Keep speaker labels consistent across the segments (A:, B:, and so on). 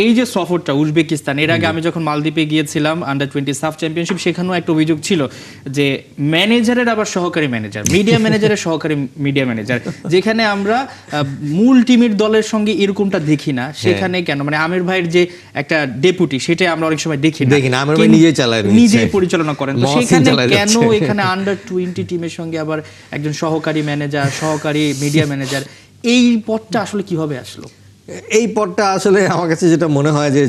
A: এই যে সফরটা উজবেকিস্তান, এর আগে আমি যখন মালদ্বীপে গিয়েছিলাম আন্ডার-20 সাফ চ্যাম্পিয়নশিপ, সেখানেও একটা অভিযোগ ছিল যে ম্যানেজারের আবার সহকারী ম্যানেজার, মিডিয়া ম্যানেজারের সহকারী মিডিয়া ম্যানেজার, যেখানে আমরা মূল টিমের দলের সঙ্গে এরকমটা দেখি না, সেখানে কেন মানে আমির ভাইয়ের যে একটা ডেপুটি, সেটা আমরা অনেক সময় দেখি না, আমির ভাই নিজেই চালায়, নিজেই পরিচালনা করেন। তো সেখানে কেন এখানে আন্ডার-20 টিমের সঙ্গে আবার একজন সহকারী ম্যানেজার, সহকারী মিডিয়া ম্যানেজার, এই পদটা আসলে কিভাবে আসলো?
B: এই পদটা আসলে আমার কাছে যেটা মনে হয় যে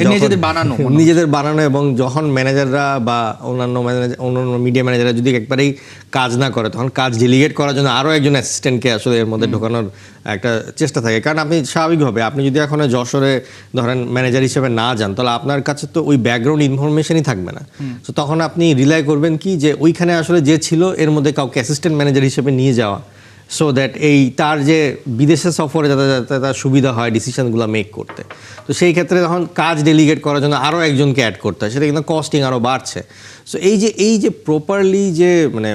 B: নিজেদের বানানো, এবং যখন ম্যানেজাররা বা অন্যান্য মিডিয়া ম্যানেজাররা যদি একবারেই কাজ না করে, তখন কাজ ডেলিগেট করার জন্য আরও একজন অ্যাসিস্ট্যান্টকে আসলে এর মধ্যে ঢোকানোর একটা চেষ্টা থাকে। কারণ আপনি স্বাভাবিকভাবে আপনি যদি এখন যশোরে ধরেন ম্যানেজার হিসেবে না যান, তাহলে আপনার কাছে তো ওই ব্যাকগ্রাউন্ড ইনফরমেশনই থাকবে না। তো তখন আপনি রিলাই করবেন কি যে ওইখানে আসলে যে ছিল এর মধ্যে কাউকে অ্যাসিস্ট্যান্ট ম্যানেজার হিসেবে নিয়ে যাওয়া, সো দ্যাট এই তার যে বিদেশে সফরে যাতে তার সুবিধা হয় ডিসিশনগুলো মেক করতে। তো সেই ক্ষেত্রে তখন কাজ ডেলিগেট করার জন্য আরও একজনকে অ্যাড করতে হয়, সেটা কিন্তু কস্টিং আরও বাড়ছে। সো এই যে প্রপারলি যে মানে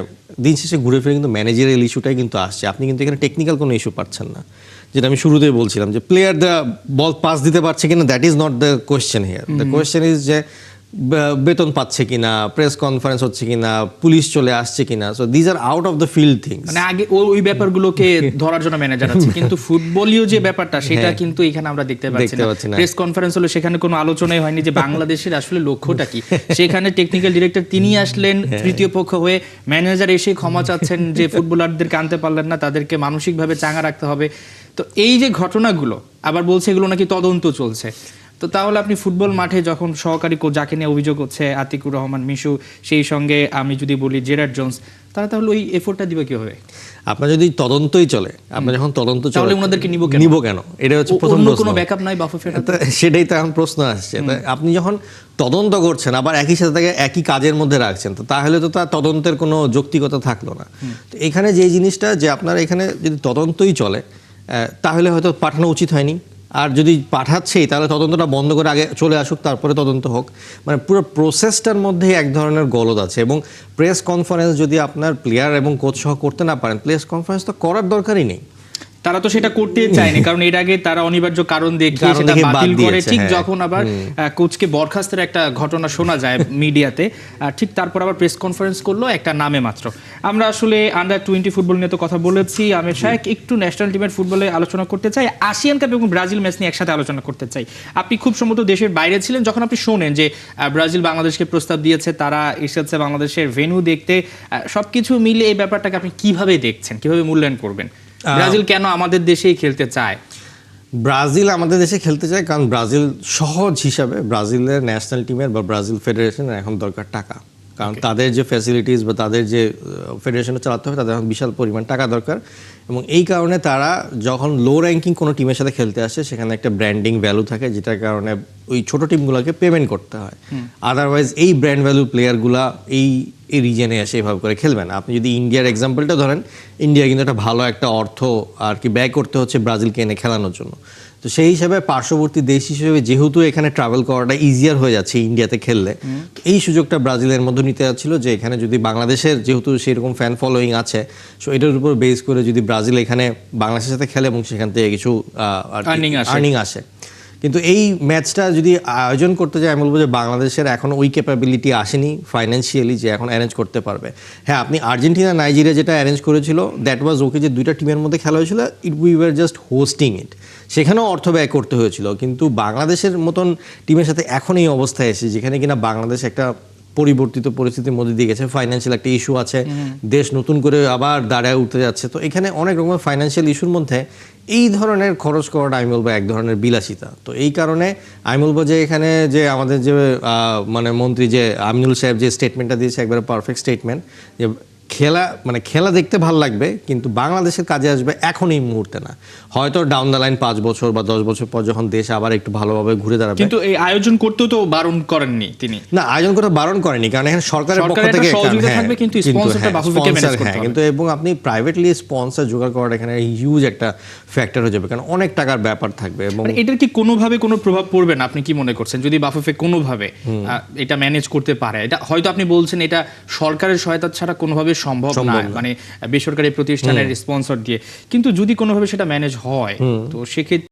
B: দিন শেষে ঘুরে ফিরে কিন্তু ম্যানেজারিয়াল ইস্যুটাই কিন্তু আসছে। আপনি কিন্তু এখানে টেকনিক্যাল কোনো ইস্যু পাচ্ছেন না, যেটা আমি শুরুতেই বলছিলাম যে প্লেয়ার দ্য বল পাস দিতে পারছে কিনা, that is not the question here. The question is যে বেতন পাচ্ছে কিনা, প্রেস কনফারেন্স হচ্ছে কিনা, পুলিশ চলে আসছে কিনা। So these are out of the field things.
A: মানে আগে ওই ব্যাপারগুলোকে ধরার জন্য ম্যানেজার আছে, কিন্তু ফুটবলীয় যে ব্যাপারটা সেটা কিন্তু এখানে আমরা দেখতে পাচ্ছি না। প্রেস কনফারেন্স হলো, সেখানে কোনো আলোচনাই হয়নি যে বাংলাদেশের আসলে লক্ষ্যটা কি। সেখানে টেকনিক্যাল ডিরেক্টর তিনি আসলেন তৃতীয় পক্ষ হয়ে, ম্যানেজার এসে ক্ষমা চাচ্ছেন যে ফুটবলারদেরকে আনতে পারলেন না, তাদেরকে মানসিকভাবে চাঙ্গা রাখতে হবে। তো এই যে ঘটনাগুলো, আবার বলছে এগুলো নাকি তদন্ত চলছে। তো তাহলে আপনি ফুটবল মাঠে যখন সহকারী কোচ, যাকে নিয়ে অভিযোগ হচ্ছে আতিকুর রহমান মিশু, সেই সঙ্গে আমি যদি বলি জেরার্ড জোন্স, তাহলে ওই এফোর্টটা দিবে কিভাবে?
B: আপনার যদি তদন্তই চলে, আপনার যখন তদন্ত চলে,
A: তাহলে ওনাদেরকে নিব কেন?
B: এটা হচ্ছে প্রথম প্রশ্ন।
A: কোনো ব্যাকআপ নাই বাফুফের?
B: সেটাই তো এখন প্রশ্ন আসছে। আপনি যখন তদন্ত করছেন আবার একই সাথে তাকে একই কাজের মধ্যে রাখছেন, তো তাহলে তো তার তদন্তের কোনো যৌক্তিকতা থাকলো না। তো এখানে যে জিনিসটা যে আপনার এখানে যদি তদন্তই চলে, তাহলে হয়তো পাঠানো উচিত হয়নি। আর যদি পাঠাচ্ছেই, তাহলে তদন্তটা বন্ধ করে আগে চলে আসুক, তারপরে তদন্ত হোক। মানে পুরো প্রসেসটার মধ্যেই এক ধরনের গলদ আছে। এবং প্রেস কনফারেন্স যদি আপনার প্লেয়ার এবং কোচ সহ করতে না পারেন, প্রেস কনফারেন্স তো করার দরকারই নেই।
A: তারা তো সেটা করতে চায়নি, কারণ এর আগে তারা অনিবার্য কারণ দেখিয়ে সেটা বাতিল করে, ঠিক যখন আবার কোচকে বরখাস্তের একটা ঘটনা শোনা যায় মিডিয়াতে, ঠিক তারপর আবার প্রেস কনফারেন্স করলো একটা নামে মাত্র। আমরা আসলে আন্ডার-20 ফুটবল নিয়ে তো কথা বলেছি আমির সাহেব, একটু ন্যাশনাল টিমের ফুটবলে আলোচনা করতে চাই, এশিয়ান কাপ এবং ব্রাজিল ম্যাচ নিয়ে একসাথে আলোচনা করতে চাই। আপনি খুব সম্ভবত দেশের বাইরে ছিলেন যখন আপনি শোনেন যে ব্রাজিল বাংলাদেশকে প্রস্তাব দিয়েছে, তারা এসেছে বাংলাদেশের ভেন্যু দেখতে। সবকিছু মিলে এই ব্যাপারটাকে আপনি কিভাবে দেখছেন, কিভাবে মূল্যায়ন করবেন? ব্রাজিল কেন আমাদের দেশেই খেলতে চায়?
B: ব্রাজিল আমাদের দেশে খেলতে চায় কারণ ব্রাজিল সহজ হিসাবে ব্রাজিলের ন্যাশনাল টিমের বা ব্রাজিল ফেডারেশনের এখন দরকার টাকা। কারণ তাদের যে ফ্যাসিলিটিস বা তাদের যে ফেডারেশনে চালাতে হবে, তাদের এখন বিশাল পরিমাণ টাকা দরকার। এবং এই কারণে তারা যখন লো র্যাঙ্কিং কোনো টিমের সাথে খেলতে আসে, সেখানে একটা ব্র্যান্ডিং ভ্যালু থাকে, যেটার কারণে ওই ছোটো টিমগুলোকে পেমেন্ট করতে হয়। আদারওয়াইজ এই ব্র্যান্ড ভ্যালু প্লেয়ারগুলা এই রিজনে এসে এভাবে করে খেলবে না। আপনি যদি ইন্ডিয়ার এক্সাম্পলটা ধরেন, ইন্ডিয়া কিন্তু একটা ভালো একটা অর্থ আর কি ব্যয় করতে হচ্ছে ব্রাজিলকে এনে খেলানোর জন্য। তো সেই হিসাবে পার্শ্ববর্তী দেশ হিসেবে যেহেতু এখানে ট্রাভেল করাটা ইজিয়ার হয়ে যাচ্ছে ইন্ডিয়াতে খেললে, এই সুযোগটা ব্রাজিলের মধ্যে নিতে যাচ্ছিল যে এখানে যদি বাংলাদেশের যেহেতু সেরকম ফ্যান ফলোয়িং আছে, সো এটার উপর বেস করে যদি ব্রাজিল এখানে বাংলাদেশের সাথে খেলে এবং সেখান থেকে কিছু আর্নিং আসে। কিন্তু এই ম্যাচটা যদি আয়োজন করতে যায়, আমি বলবো যে বাংলাদেশের এখন ওই ক্যাপাবিলিটি আসেনি ফাইন্যান্সিয়ালি যে এখন অ্যারেঞ্জ করতে পারবে। হ্যাঁ, আপনি আর্জেন্টিনা নাইজেরিয়া যেটা অ্যারেঞ্জ করেছিল, দ্যাট ওয়াজ ওকে, যে দুইটা টিমের মধ্যে খেলা হয়েছিল, উই ওয়ার জাস্ট হোস্টিং ইট, সেখানেও অর্থ ব্যয় করতে হয়েছিল। কিন্তু বাংলাদেশের মতন টিমের সাথে এখন এই অবস্থায় এসে, যেখানে কিনা বাংলাদেশ একটা পরিবর্তিত পরিস্থিতির মধ্যে দিয়ে গেছে, ফাইন্যান্সিয়াল একটা ইস্যু আছে, দেশ নতুন করে আবার দাঁড়ায় উঠতে যাচ্ছে, তো এখানে অনেক রকমের ফাইন্যান্সিয়াল ইস্যুর মধ্যে এই ধরনের খরচ করাটা আমি বলবো এক ধরনের বিলাসিতা। তো এই কারণে আমি বলবো যে এখানে যে আমাদের যে মানে মন্ত্রী যে আমিনুল সাহেব যে স্টেটমেন্টটা দিয়েছে, একবারে পারফেক্ট স্টেটমেন্ট, যে খেলা দেখতে ভালো লাগবে, কিন্তু বাংলাদেশের কাজে আসবে এখন এই মুহূর্তে না, হয়তো ডাউন দ্য লাইন 5 বছর বা 10 বছর পর যখন দেশ আবার একটু ভালোভাবে ঘুরে দাঁড়াবে।
A: কিন্তু এই আয়োজন করতেও তো বারণ করেননি তিনি।
B: না, আয়োজন করতে বারণ করেনি, কারণ এখানে সরকারের পক্ষ থেকে কিন্তু এবং আপনি প্রাইভেটলি স্পন্সর জোগাড় করাটা এখানে হিউজ একটা ফ্যাক্টর হয়ে যাবে, কারণ অনেক টাকার ব্যাপার থাকবে। এবং
A: এটার কি কোনোভাবে কোনো প্রভাব পড়বে না, আপনি কি মনে করছেন, যদি বাফুফে কোনোভাবে এটা ম্যানেজ করতে পারে? এটা হয়তো আপনি বলছেন এটা সরকারের সহায়তা ছাড়া কোনোভাবে সম্ভব না, মানে বেসরকারি প্রতিষ্ঠানের স্পন্সর দিয়ে, কিন্তু যদি কোনোভাবে সেটা ম্যানেজ হয়, তো সেক্ষেত্রে